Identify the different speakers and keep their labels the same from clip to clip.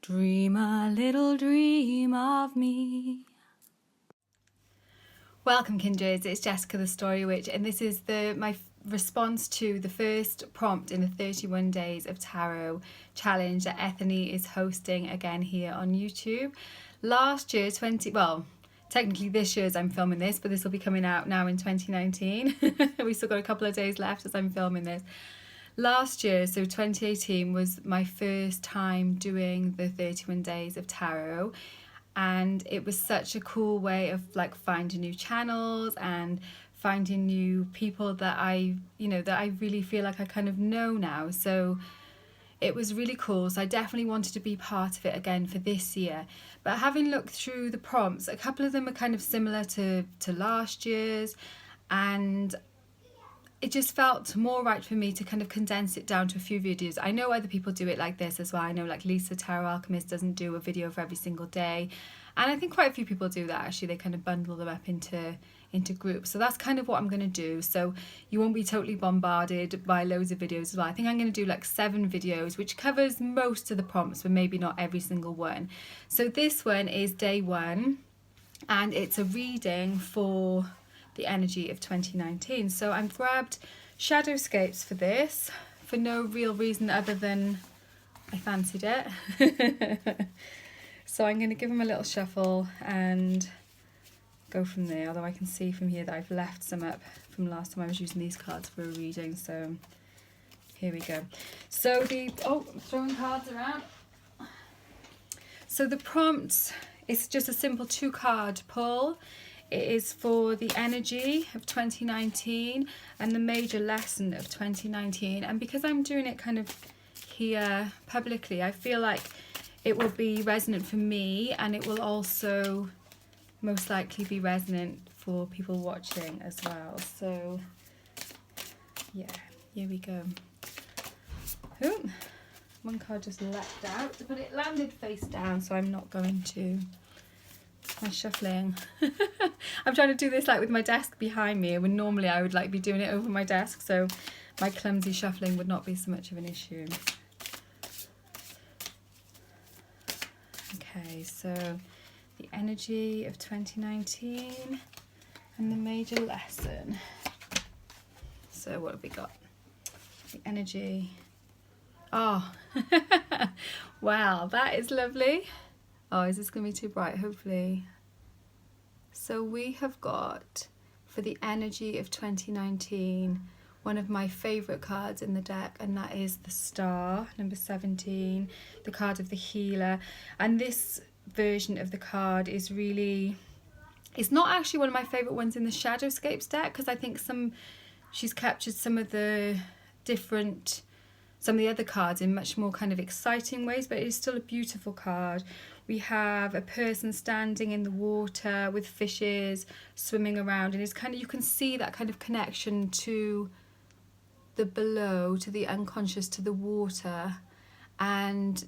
Speaker 1: Dream a little dream of me. Welcome, kindreds. It's Jessica the Story Witch, and this is my response to the first prompt in the 31 Days of Tarot challenge that Ethany is hosting again here on YouTube. Last year, technically this year as I'm filming this, but this will be coming out now in 2019. We've still got a couple of days left as I'm filming this. Last year, so 2018, was my first time doing the 31 Days of Tarot, and it was such a cool way of like finding new channels and finding new people that I really feel like I kind of know now. So it was really cool. So I definitely wanted to be part of it again for this year. But having looked through the prompts, a couple of them are kind of similar to last year's, and it just felt more right for me to kind of condense it down to a few videos. I know other people do it like this as well. I know like Lisa Tarot Alchemist doesn't do a video for every single day. And I think quite a few people do that actually. They kind of bundle them up into groups. So that's kind of what I'm going to do. So you won't be totally bombarded by loads of videos as well. I think I'm going to do like 7 videos, which covers most of the prompts, but maybe not every single one. So this one is day 1, and it's a reading for the energy of 2019. So I've grabbed Shadowscapes for this for no real reason other than I fancied it. So I'm going to give them a little shuffle and go from there, although I can see from here that I've left some up from last time I was using these cards for a reading. So here we go. So I'm throwing cards around. So the prompt is just a simple 2-card pull. It is for the energy of 2019 and the major lesson of 2019. And because I'm doing it kind of here publicly, I feel like it will be resonant for me, and it will also most likely be resonant for people watching as well. So yeah, here we go. Ooh, one card just leapt out, but it landed face down, so I'm not going to. My shuffling. I'm trying to do this like with my desk behind me, when normally I would like be doing it over my desk, so my clumsy shuffling would not be so much of an issue. Okay, so the energy of 2019 and the major lesson. So what have we got? The energy. Oh, wow, that is lovely. Oh, is this going to be too bright? Hopefully. So we have got, for the energy of 2019, one of my favourite cards in the deck, and that is the Star, number 17, the card of the healer. And this version of the card is really, it's not actually one of my favourite ones in the Shadowscapes deck, because I think she's captured some of the other cards in much more kind of exciting ways, but it's still a beautiful card. We have a person standing in the water with fishes swimming around, and it's kind of, you can see that kind of connection to the below, to the unconscious, to the water, and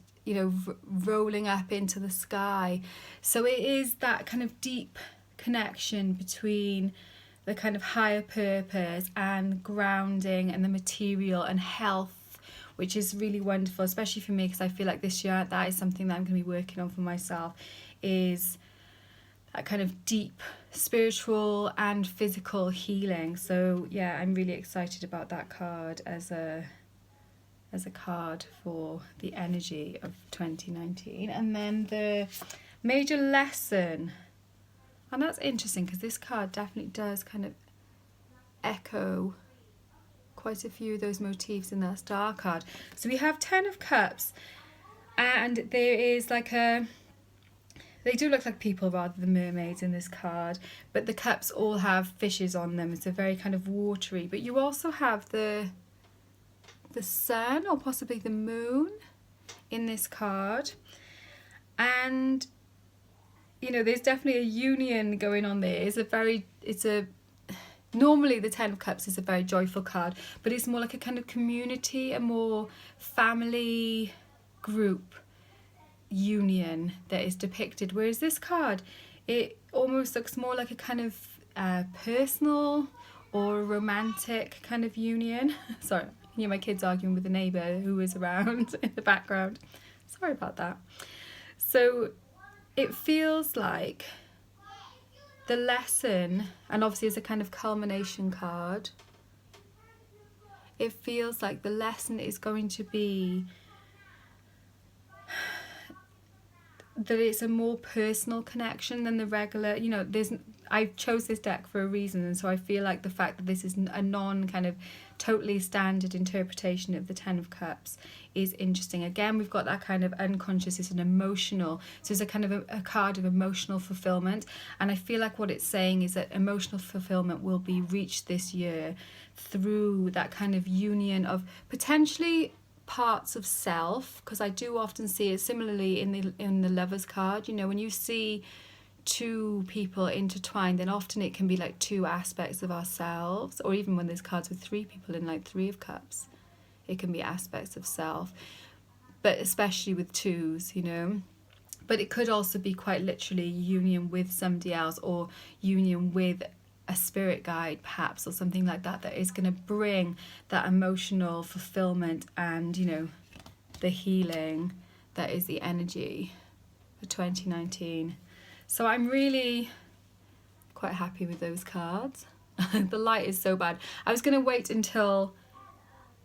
Speaker 1: rolling up into the sky. So it is that kind of deep connection between the kind of higher purpose and grounding and the material and health, which is really wonderful, especially for me, because I feel like this year that is something that I'm going to be working on for myself, is that kind of deep spiritual and physical healing. So yeah, I'm really excited about that card as a card for the energy of 2019. And then the major lesson, and that's interesting because this card definitely does kind of echo quite a few of those motifs in that Star card. So we have 10 of Cups, and there is like they do look like people rather than mermaids in this card, but the cups all have fishes on them. It's a very kind of watery, but you also have the sun or possibly the moon in this card, and there's definitely a union going on there. Normally the 10 of Cups is a very joyful card, but it's more like a kind of community, a more family group union that is depicted, whereas this card, it almost looks more like a kind of personal or romantic kind of union. Sorry, I hear my kids arguing with the neighbour who is around in the background. Sorry about that. So it feels like the lesson, and obviously it's a kind of culmination card, it feels like the lesson is going to be that it's a more personal connection than the regular, you know, I chose this deck for a reason, and so I feel like the fact that this is a non kind of totally standard interpretation of the Ten of Cups is interesting. Again, we've got that kind of unconscious, it's an emotional, so it's a kind of a card of emotional fulfillment, and I feel like what it's saying is that emotional fulfillment will be reached this year through that kind of union of potentially parts of self, because I do often see it similarly in the Lovers card. You know, when you see two people intertwined, then often it can be like two aspects of ourselves, or even when there's cards with three people in like Three of Cups, it can be aspects of self, but especially with twos, you know. But it could also be quite literally union with somebody else, or union with a spirit guide perhaps, or something like that, that is going to bring that emotional fulfillment and, you know, the healing that is the energy for 2019. So I'm really quite happy with those cards. The light is so bad. I was going to wait until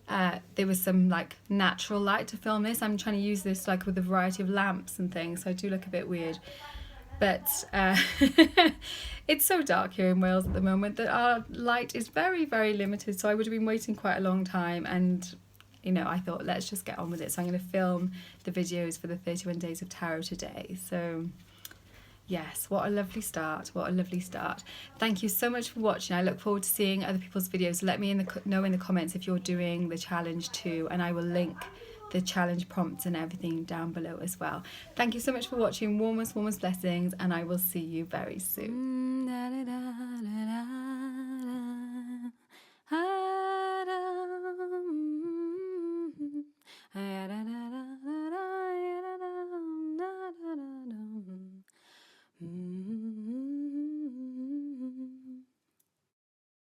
Speaker 1: there was some like natural light to film this. I'm trying to use this like with a variety of lamps and things, so I do look a bit weird. But it's so dark here in Wales at the moment that our light is very, very limited. So I would have been waiting quite a long time, and you know, I thought let's just get on with it. So I'm going to film the videos for the 31 Days of Tarot today. So yes, what a lovely start. What a lovely start. Thank you so much for watching. I look forward to seeing other people's videos. Let me know in the comments if you're doing the challenge too, and I will link the challenge prompts and everything down below as well. Thank you so much for watching. Warmest blessings, and I will see you very soon.